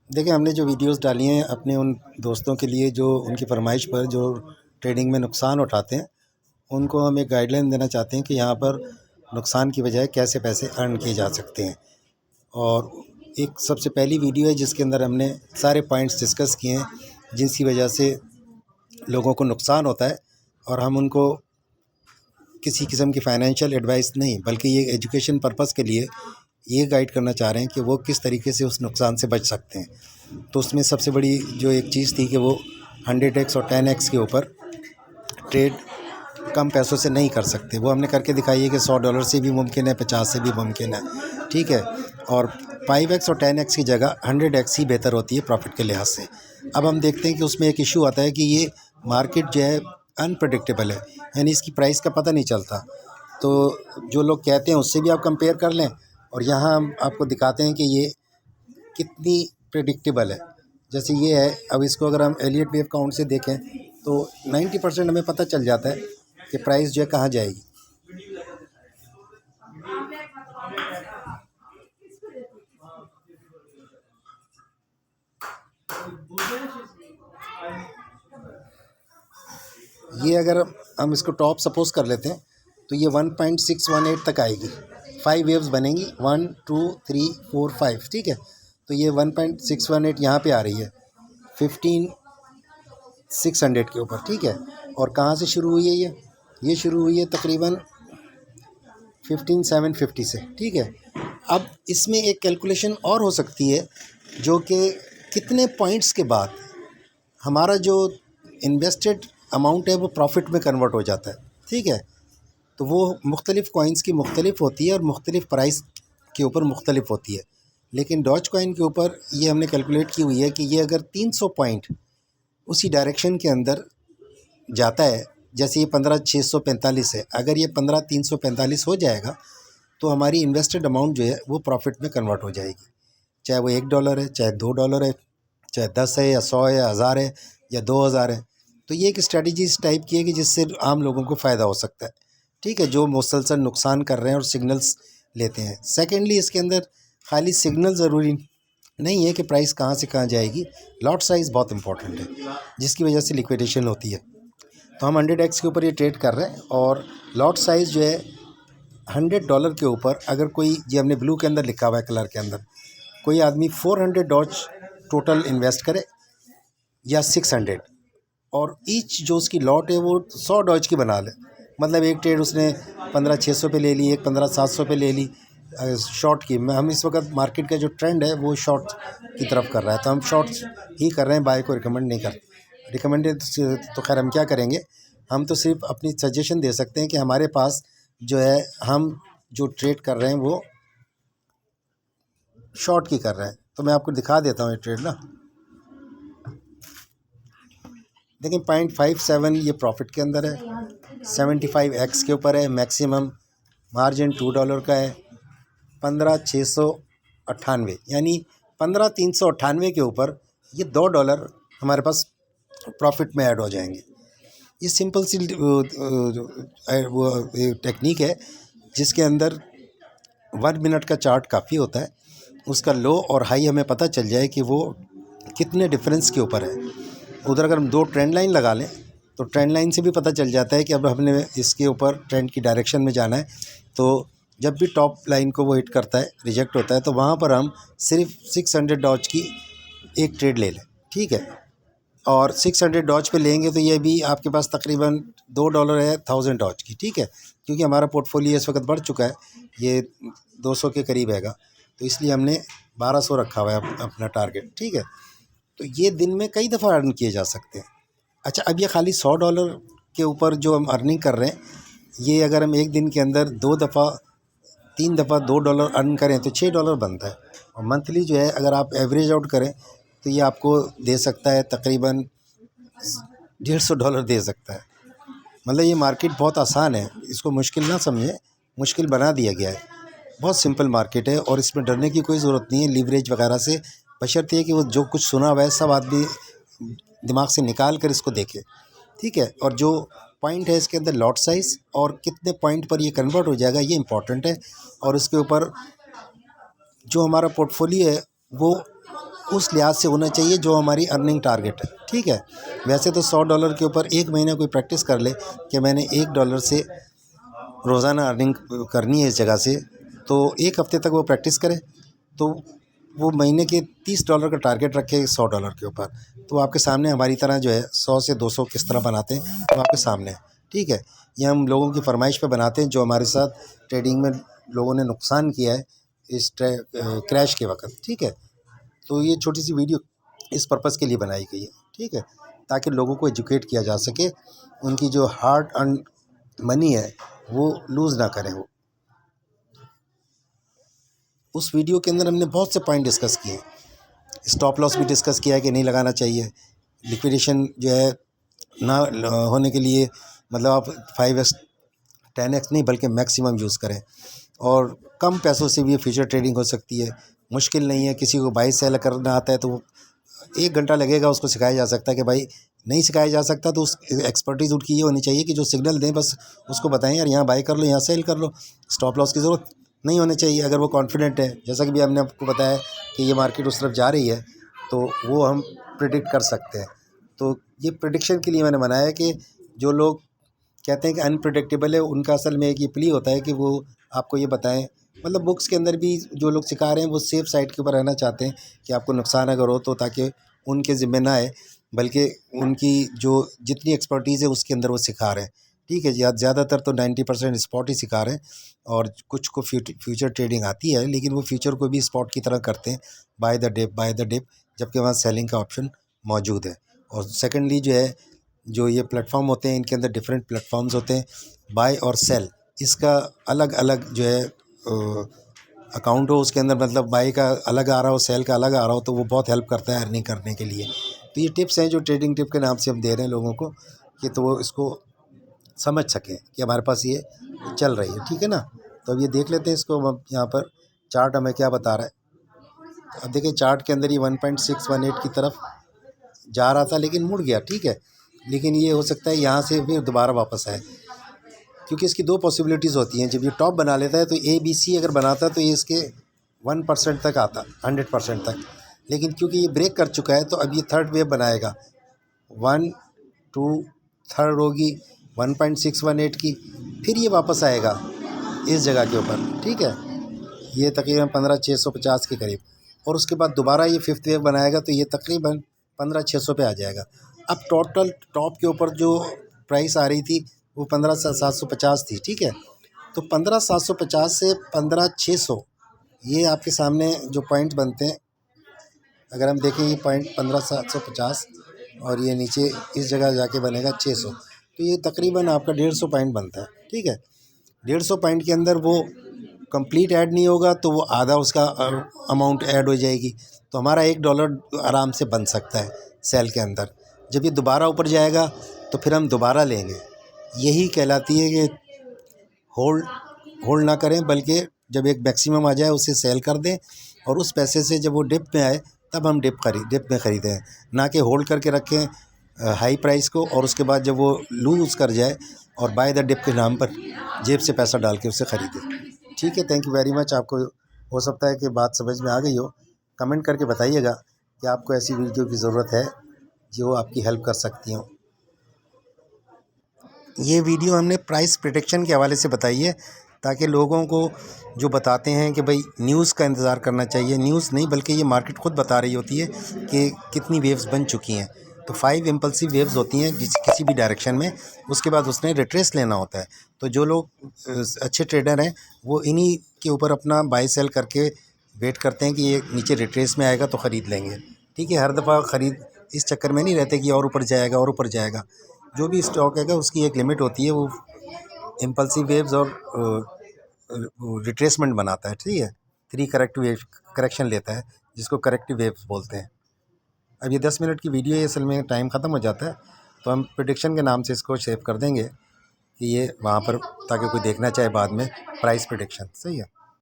देखिए, हमने जो वीडियोस डाली हैं अपने उन दोस्तों के लिए जो उनकी फरमाइश पर जो ट्रेडिंग में नुकसान उठाते हैं, उनको हम एक गाइडलाइन देना चाहते हैं कि यहाँ पर नुकसान की बजाय कैसे पैसे अर्न किए जा सकते हैं। और एक सबसे पहली वीडियो है जिसके अंदर हमने सारे पॉइंट्स डिस्कस किए हैं जिसकी वजह से लोगों को नुकसान होता है, और हम उनको किसी किस्म की फ़ाइनेंशियल एडवाइस नहीं बल्कि ये एजुकेशन पर्पज़ के लिए ये गाइड करना चाह रहे हैं कि वो किस तरीके से उस नुकसान से बच सकते हैं। तो उसमें सबसे बड़ी जो एक चीज़ थी कि वो 100x और 10x के ऊपर ट्रेड कम पैसों से नहीं कर सकते। वो हमने करके दिखाई है कि $100 से भी मुमकिन है, 50 से भी मुमकिन है, ठीक है। और 5x और 10x की जगह 100x ही बेहतर होती है प्रॉफिट के लिहाज से। अब हम देखते हैं कि उसमें एक इशू आता है कि ये मार्केट जो है अनप्रेडिक्टेबल है, यानी इसकी प्राइस का पता नहीं चलता। तो जो लोग कहते हैं उससे भी आप कंपेयर कर लें, और यहाँ हम आपको दिखाते हैं कि ये कितनी प्रेडिक्टेबल है। जैसे ये है, अब इसको अगर हम एलियट वेव काउंट से देखें तो 90% हमें पता चल जाता है कि प्राइस जो है कहाँ जाएगी। ये अगर हम इसको टॉप सपोज कर लेते हैं तो ये 1.618 तक आएगी। 5 वेव्स बनेंगी, 1 2 3 4 5, ठीक है। तो ये 1.618 यहाँ पे आ रही है 15,600 के ऊपर, ठीक है। और कहाँ से शुरू हुई है ये शुरू हुई है तकरीबन 15,750 से, ठीक है। अब इसमें एक कैलकुलेशन और हो सकती है जो कि कितने पॉइंट्स के बाद हमारा जो इन्वेस्टेड अमाउंट है वो प्रॉफिट में कन्वर्ट हो जाता है, ठीक है। तो वो मुख्तलिफ़ कॉइन्स की मुख्तलिफ होती है और मुख्तलिफ़ प्राइस के ऊपर मुख्तलिफ होती है। लेकिन डॉज कॉइन के ऊपर ये हमने कैलकुलेट की हुई है कि ये अगर 300 पॉइंट उसी डायरेक्शन के अंदर जाता है, जैसे ये 15,645 है, अगर ये 15,345 हो जाएगा तो हमारी इन्वेस्टेड अमाउंट जो है वो प्रॉफिट में कन्वर्ट हो जाएगी। चाहे वो $1 है, चाहे $2 है, चाहे 10 है या 100 है या 1000 है या 2000 है। तो ये एक स्ट्रेटजी इस टाइप की है कि जिससे आम लोगों को फ़ायदा हो सकता है, ठीक है, जो मुसलसल नुकसान कर रहे हैं और सिग्नल्स लेते हैं। सेकेंडली, इसके अंदर खाली सिग्नल ज़रूरी नहीं है कि प्राइस कहाँ से कहाँ जाएगी, लॉट साइज़ बहुत इंपॉर्टेंट है जिसकी वजह से लिक्विडेशन होती है। तो हम 100x के ऊपर ये ट्रेड कर रहे हैं, और लॉट साइज़ जो है $100 के ऊपर, अगर कोई, ये हमने ब्लू के अंदर लिखा हुआ है कलर के अंदर, कोई आदमी 400 डॉज टोटल इन्वेस्ट करे या 600, और ईच जो उसकी लॉट है वो 100 डॉज की बना ले। मतलब एक ट्रेड उसने 15,600 पे ले ली, एक 15,700 पे ले ली शॉर्ट की। हम इस वक्त मार्केट का जो ट्रेंड है वो शॉर्ट की तरफ कर रहा है, तो हम शॉर्ट ही कर रहे हैं, बाय को रिकमेंड नहीं कर। रिकमेंडेड तो खैर हम क्या करेंगे, हम तो सिर्फ अपनी सजेशन दे सकते हैं कि हमारे पास जो है, हम जो ट्रेड कर रहे हैं वो शॉर्ट की कर रहे हैं। तो मैं आपको दिखा देता हूँ ये ट्रेड ना। देखिए 0.57 ये प्रॉफिट के अंदर है, 75x के ऊपर है, मैक्सिमम मार्जिन $2 का है, 15,698 यानी 15,398 के ऊपर ये $2 हमारे पास प्रॉफिट में ऐड हो जाएंगे। ये सिंपल सी वो टेक्निक है जिसके अंदर 1 मिनट का चार्ट काफ़ी होता है, उसका लो और हाई हमें पता चल जाए कि वो कितने डिफरेंस के ऊपर है। उधर अगर हम 2 ट्रेंड लाइन लगा लें तो ट्रेंड लाइन से भी पता चल जाता है कि अब हमने इसके ऊपर ट्रेंड की डायरेक्शन में जाना है। तो जब भी टॉप लाइन को वो हिट करता है, रिजेक्ट होता है, तो वहाँ पर हम सिर्फ 600 डॉज की एक ट्रेड ले लें, ठीक है। और 600 डॉज पे लेंगे तो ये भी आपके पास तकरीबन $2 है 1000 डॉज की, ठीक है। क्योंकि हमारा पोर्टफोलियो इस वक्त बढ़ चुका है, ये 200 के करीब हैगा, तो इसलिए हमने 1200 रखा हुआ है अपना टारगेट, ठीक है। तो ये दिन में कई दफ़ा अर्न किए जा सकते हैं। अच्छा, अब ये खाली $100 के ऊपर जो हम अर्निंग कर रहे हैं, ये अगर हम एक दिन के अंदर 2 दफ़ा 3 दफ़ा $2 अर्न करें तो $6 बनता है। और मंथली जो है अगर आप एवरेज आउट करें तो ये आपको दे सकता है तकरीबन $150 दे सकता है। मतलब ये मार्केट बहुत आसान है, इसको मुश्किल ना समझें, मुश्किल बना दिया गया है। बहुत सिंपल मार्केट है और इसमें डरने की कोई ज़रूरत नहीं है लीवरेज वगैरह से, बशर्ते कि वो जो कुछ सुना हुआ है सब आदमी दिमाग से निकाल कर इसको देखे, ठीक है। और जो पॉइंट है इसके अंदर लॉट साइज़ और कितने पॉइंट पर ये कन्वर्ट हो जाएगा ये इंपॉर्टेंट है। और उसके ऊपर जो हमारा पोर्टफोलियो है वो उस लिहाज से होना चाहिए जो हमारी अर्निंग टारगेट है, ठीक है। वैसे तो $100 के ऊपर एक महीना कोई प्रैक्टिस कर ले कि मैंने $1 से रोज़ाना अर्निंग करनी है इस जगह से, तो एक हफ़्ते तक वो प्रैक्टिस करे, तो वो महीने के $30 का टारगेट रखे $100 के ऊपर, तो आपके सामने हमारी तरह जो है 100 से 200 किस तरह बनाते हैं तो आपके सामने है, ठीक है। ये हम लोगों की फरमाइश पे बनाते हैं जो हमारे साथ ट्रेडिंग में लोगों ने नुकसान किया है इस क्रैश के वक्त, ठीक है। तो ये छोटी सी वीडियो इस पर्पज़ के लिए बनाई गई है, ठीक है, ताकि लोगों को एजुकेट किया जा सके, उनकी जो हार्ड अर्न मनी है वो लूज़ ना करें वो। उस वीडियो के अंदर हमने बहुत से पॉइंट डिस्कस किए, स्टॉप लॉस भी डिस्कस किया है कि नहीं लगाना चाहिए, लिक्विडेशन जो है ना होने के लिए मतलब आप 5x 10x नहीं बल्कि मैक्सिमम यूज़ करें, और कम पैसों से भी फ्यूचर ट्रेडिंग हो सकती है, मुश्किल नहीं है। किसी को बाई सेल करना आता है तो वो 1 घंटा लगेगा, उसको सिखाया जा सकता है कि भाई नहीं सिखाया जा सकता तो उस एक्सपर्टीज़ उनकी ये होनी चाहिए कि जो सिग्नल दें बस उसको बताएं यार यहाँ बाई कर लो, यहाँ सेल कर लो, स्टॉप लॉस की ज़रूरत नहीं होनी चाहिए। अगर वो कॉन्फिडेंट है, जैसा कि भी हमने आपको बताया कि ये मार्केट उस तरफ जा रही है, तो वो हम प्रिडिक्ट कर सकते हैं। तो ये प्रिडिक्शन के लिए मैंने बनाया है कि जो लोग कहते हैं कि अनप्रिडिक्टेबल है, उनका असल में एक ये प्ली होता है कि वो आपको ये बताएं, मतलब बुक्स के अंदर भी जो लोग सिखा रहे हैं वो सेफ साइड के ऊपर रहना चाहते हैं कि आपको नुकसान अगर हो तो ताकि उनके ज़िम्मे ना आए, बल्कि उनकी जो जितनी एक्सपर्टीज़ है उसके अंदर वो सिखा रहे हैं, ठीक है। ज़्यादातर तो 90% स्पॉट ही सिखा रहे हैं, और कुछ को फ्यूचर ट्रेडिंग आती है, लेकिन वो फ्यूचर को भी स्पॉट की तरह करते हैं, बाय द डिप, जबकि वहाँ सेलिंग का ऑप्शन मौजूद है। और सेकेंडली जो है, जो ये प्लेटफॉर्म होते हैं इनके अंदर डिफरेंट प्लेटफॉर्म्स होते हैं, बाय और सेल, इसका अलग अलग जो है अकाउंट हो उसके अंदर, मतलब बाई का अलग आ रहा हो, सेल का अलग आ रहा हो, तो वो बहुत हेल्प करता है अर्निंग करने के लिए। तो ये टिप्स हैं जो ट्रेडिंग टिप के नाम से हम दे रहे हैं लोगों को, कि तो वो इसको समझ सकें कि हमारे पास ये चल रही है, ठीक है ना। तो अब ये देख लेते हैं इसको, हम यहाँ पर चार्ट हमें क्या बता रहा है। अब देखिए चार्ट के अंदर ये 1.618 की तरफ जा रहा था लेकिन मुड़ गया, ठीक है, लेकिन ये हो सकता है यहाँ से फिर दोबारा वापस आए, क्योंकि इसकी 2 पॉसिबिलिटीज़ होती हैं। जब ये टॉप बना लेता है तो ABC अगर बनाता तो ये इसके 1% तक आता, 100% तक, लेकिन क्योंकि ये ब्रेक कर चुका है तो अब ये थर्ड वेव बनाएगा, 1 2 थर्ड होगी 1.618 की, फिर ये वापस आएगा इस जगह के ऊपर, ठीक है, ये तकरीबन 15,650 के करीब, और उसके बाद दोबारा ये फिफ्थ वेव बनाएगा तो ये तकरीबन 15,600 पे आ जाएगा। अब टोटल टॉप के ऊपर जो प्राइस आ रही थी वो 15,750 थी, ठीक है। तो 15,750 से 15,600 ये आपके सामने जो पॉइंट बनते हैं, अगर हम देखें ये पॉइंट 15,750 और ये नीचे इस जगह जाके बनेगा 600, तो ये तकरीबन आपका 150 पॉइंट बनता है, ठीक है। 150 पॉइंट के अंदर वो कंप्लीट ऐड नहीं होगा तो वो आधा उसका अमाउंट ऐड हो जाएगी, तो हमारा $1 आराम से बन सकता है सेल के अंदर। जब ये दोबारा ऊपर जाएगा तो फिर हम दोबारा लेंगे, यही कहलाती है कि होल्ड ना करें, बल्कि जब एक मैक्सिमम आ जाए उसे सेल कर दें, और उस पैसे से जब वो डिप में आए तब हम डिप में ख़रीदें, ना कि होल्ड करके रखें हाई प्राइस को, और उसके बाद जब वो लूज़ कर जाए और बाय द डिप के नाम पर जेब से पैसा डाल के उसे ख़रीदें, ठीक है। Thank you very much. आपको हो सकता है कि बात समझ में आ गई हो, कमेंट करके बताइएगा कि आपको ऐसी वीडियो की ज़रूरत है जो आपकी हेल्प कर सकती हो। ये वीडियो हमने प्राइस प्रेडिक्शन के हवाले से बताई है, ताकि लोगों को जो बताते हैं कि भाई न्यूज़ का इंतज़ार करना चाहिए, न्यूज़ नहीं बल्कि ये मार्केट खुद बता रही होती है कि कितनी वेव्स बन चुकी हैं। तो 5 इम्पल्सिव वेव्स होती हैं किसी भी डायरेक्शन में, उसके बाद उसने रिट्रेस लेना होता है। तो जो लोग अच्छे ट्रेडर हैं वो इन्हीं के ऊपर अपना बाई सेल करके वेट करते हैं कि ये नीचे रिट्रेस में आएगा तो ख़रीद लेंगे, ठीक है। हर दफ़ा ख़रीद इस चक्कर में नहीं रहते कि और ऊपर जाएगा और ऊपर जाएगा। जो भी स्टॉक है उसकी एक लिमिट होती है, वो इम्पल्सिव वेव्स और रिट्रेसमेंट बनाता है, ठीक है। 3 करेक्शन लेता है जिसको करेक्टिव वेव्स बोलते हैं। अब ये 10 मिनट की वीडियो है, असल में टाइम ख़त्म हो जाता है, तो हम प्रेडिक्शन के नाम से इसको सेव कर देंगे कि ये वहाँ पर, ताकि कोई देखना चाहे बाद में प्राइस प्रेडिक्शन, सही है।